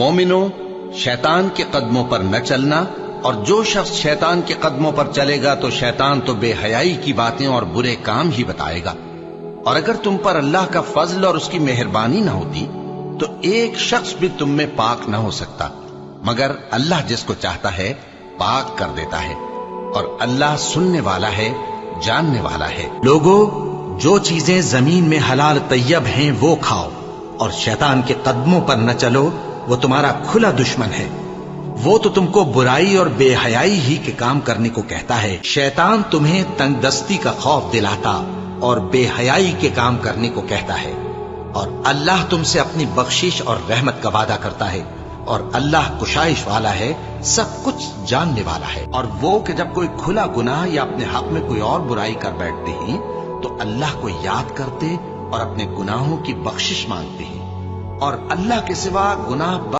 مومنو، شیطان کے قدموں پر نہ چلنا، اور جو شخص شیطان کے قدموں پر چلے گا تو شیطان تو بے حیائی کی باتیں اور برے کام ہی بتائے گا۔ اور اگر تم پر اللہ کا فضل اور اس کی مہربانی نہ ہوتی تو ایک شخص بھی تم میں پاک نہ ہو سکتا، مگر اللہ جس کو چاہتا ہے پاک کر دیتا ہے، اور اللہ سننے والا ہے، جاننے والا ہے۔ لوگو، جو چیزیں زمین میں حلال طیب ہیں وہ کھاؤ، اور شیطان کے قدموں پر نہ چلو، وہ تمہارا کھلا دشمن ہے۔ وہ تو تم کو برائی اور بے حیائی ہی کے کام کرنے کو کہتا ہے۔ شیطان تمہیں تنگ دستی کا خوف دلاتا اور بے حیائی کے کام کرنے کو کہتا ہے، اور اللہ تم سے اپنی بخشش اور رحمت کا وعدہ کرتا ہے، اور اللہ کشائش والا ہے، سب کچھ جاننے والا ہے۔ اور وہ کہ جب کوئی کھلا گناہ یا اپنے حق میں کوئی اور برائی کر بیٹھتے ہیں تو اللہ کو یاد کرتے اور اپنے گناہوں کی بخشش مانگتے ہیں، اور اللہ کے سوا گناہ